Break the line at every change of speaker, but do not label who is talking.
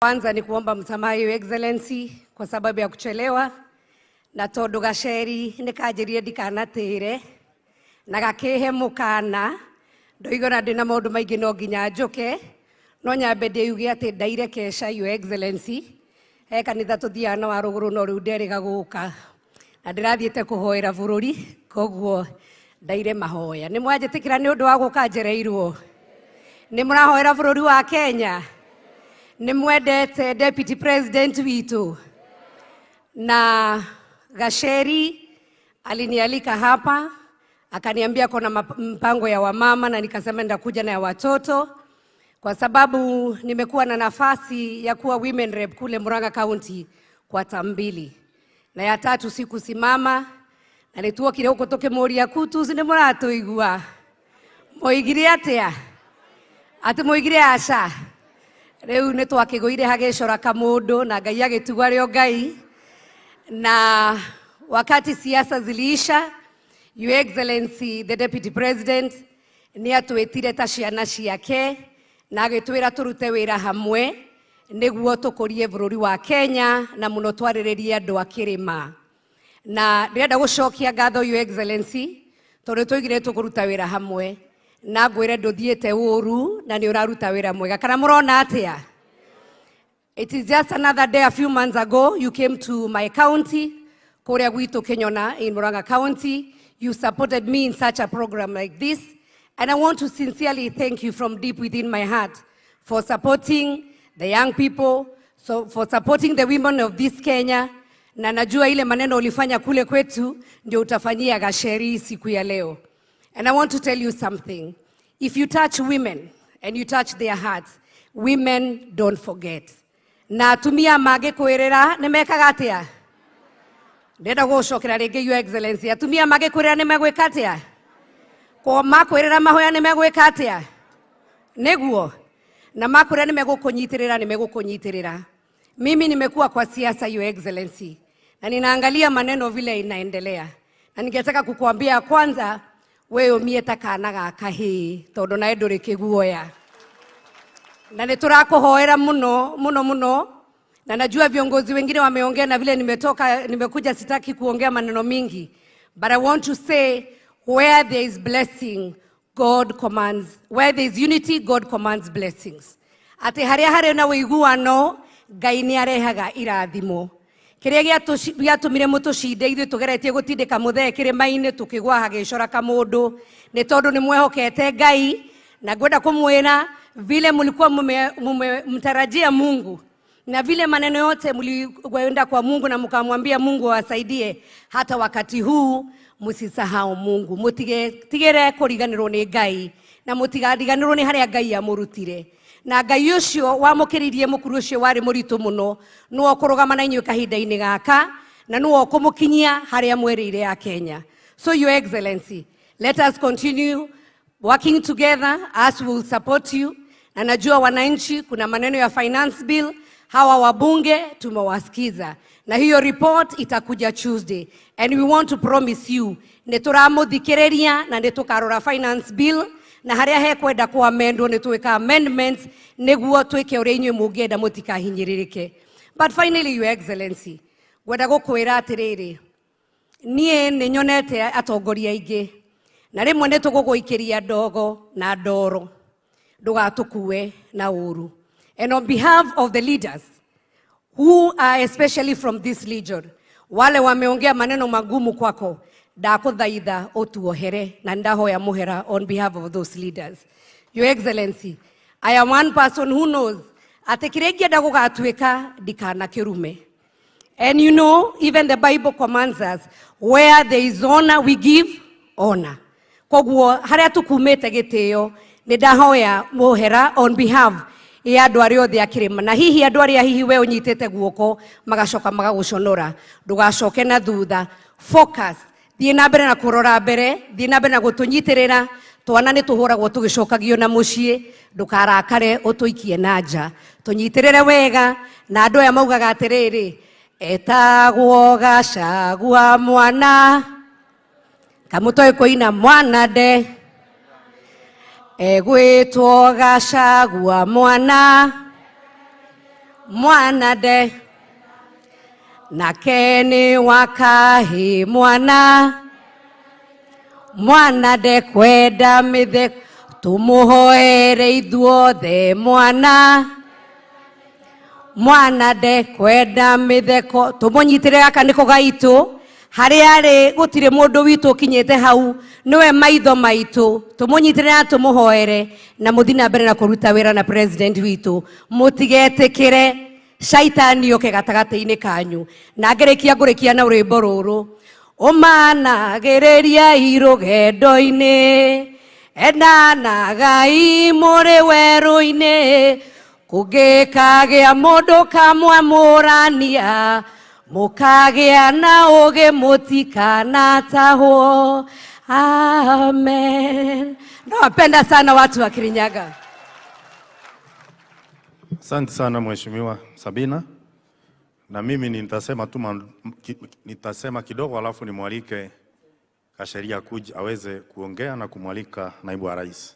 Kwanza ni kuomba msamaha Your Excellency kwa sababu ya kuchelewa na tondu Gacheri nikajirie ndikanatire na gakihe mukana ndoigora ndina maundu maingi no nginya njuke no nyambe ndiuge ati ndaire kesha Your Excellency he kanitha tuthiana wa ruguru no riu nderiga guka na ndirathiete kuhoera bururi koguo ndaire mahoya ni mwanjitikira ni undu wa guka njereirwo ni murahoera bururi wa Kenya ni mwendete Deputy President witu na Gacheri alinialika hapa akaniambia kuna mpango ya wamama na nikasema ndakuja na ya watoto kwa sababu nimekuwa na nafasi ya kuwa women rep kule Murang'a County kwa tambili na ya tatu sikusimama na nituokire huko toke Moria kutu zine muratuigua moigire atia ati moigire aca Reu ne twakigoire hagecora kamundu na Ngai agitugwa ryo Ngai na wakati siasa ziliisha Your Excellency the Deputy President ni atwetire ta ciana ciake na agitwira turute wira hamwe niguo tukurie bururi wa Kenya na muno twariririe andu akirima na ndirenda gucokia ngatho Your Excellency tondu tuigire tukuruta wira hamwe na ngwire nduthiete uru na ni uraruta wira mwega kana murona atia. It is just another day a few months ago you came to my county kuria gwitu Kenyona in Murang'a County. You supported me in such a program like this and I want to sincerely thank you from deep within my heart for supporting the young people, so for supporting the women of this Kenya na najua ile maneno ulifanya kule kwetu ndio utafanyia Gacheri siku ya leo. And I want to tell you something. If you touch women and you touch their hearts, women don't forget. Na tumia mage kwirira nimekaga atia. Ndenda gucokera ringi Your Excellency. Atumia mage kwirira nimegwika atia. Ko makwirira mahoya nimegwika atia. Neguo. Na makwirira nimegukunyitirira. Mimi nimekuwa kwa siasa Your Excellency. Na ninaangalia maneno vile inaendelea. Na ningetaka kukuambia kwanza wewe umieta kana gaka hi tondu na nduri kiguoya na niturakuhoera muno na najua viongozi wengine wameongea na vile nimekuja sitaki kuongea maneno mingi but I want to say where there is blessing God commands, where there is unity God commands blessings ati haria na wiguano Ngai ni arehaga irathimo kiria giatumire mutucinde ithu tugeretie gutindika muthe kirima-ini tukigwa hagecora kamundu ni tondu ni mwehokete Ngai na ngwenda kumwira vile mlikuwa mtarajia Mungu na vile maneno yote mlikwenda kwa Mungu na mkamwambia Mungu awasaidie hata wakati huu msisahau Mungu mutigere kuriganirwo ni Ngai na mutigadiganirwo ni haria Ngai amurutire na Ngai ucio wamukiririe mukuru ucio wari muritu muno no kurugama na inyu kahinda-ini gaka na no kumukinyia haria mwerire ya Kenya. So Your Excellency, let us continue working together as we will support you na najua wananchi kuna maneno ya finance bill hawa wabunge tumewasikiza na hiyo report itakuja Tuesday and we want to promise you nituramuthikiriria na nitukarora finance bill na haria hekwenda ku amendwo ni twika amendments niguo twike uria inyu mungenda mutikahinyiririke. But finally Your Excellency, gwenda gukwira atiriri nie ni nyonete atongoria ingi na rimwe ni tuguguikiria ndogo na ndoro ndugatukue na uru. And on behalf of the leaders who are especially from this region wale wameongea maneno magumu kwako ndakuthaitha utuohere na ndahoya muhera on behalf of those leaders. Your Excellency, I am one person who knows atekiregia ndagugatuika dikana kirume. And you know, even the Bible commands us, where there is honor, we give honor. Koguo haria tukumete gitio ni ndahoya muhera on behalf ya andu aria othe akirima na hihi andu aria hihi we unyitete guoko magacoka magaguconora ndugacoke na thutha. Focus. Thie na mbere na kurora mbere, thie na mbere na gutunyitirira twana ni tuhuragwo tugicokagio na mucii ndukarakare utuikie na nja tunyitirire wega na andu aya maugaga atiriri etagwo Gachagua mwana kamutoi kuina mwana de egwitwo Gachagua mwana mwana de nake ni wakahi mwana mwana de kwenda mitheko tumuhoere ithuothe mwana mwana de kwenda mitheko tumunyitire gaka niko gaitu hari ari gutire mundu witu kinyete hau niwe maitho maitu tumunyitire na tumuhoere na muthina mbere na kuruta wira na president witu mutigetikire shaitani yoke gatagati-ini kanyu na ngurikia na rwimbo ruru umanagereria irugendo-ini enanagai muri weru-ini kugikagia mundu kamwamurania mukagia na uge mutikanatahwo. Amen. Nawapenda sana watu wa Kirinyaga.
Asante sana Mheshimiwa Sabina. Na mimi nitasema kidogo alafu nimwalike Kasheria kuja aweze kuongea na kumwalika naibu wa rais.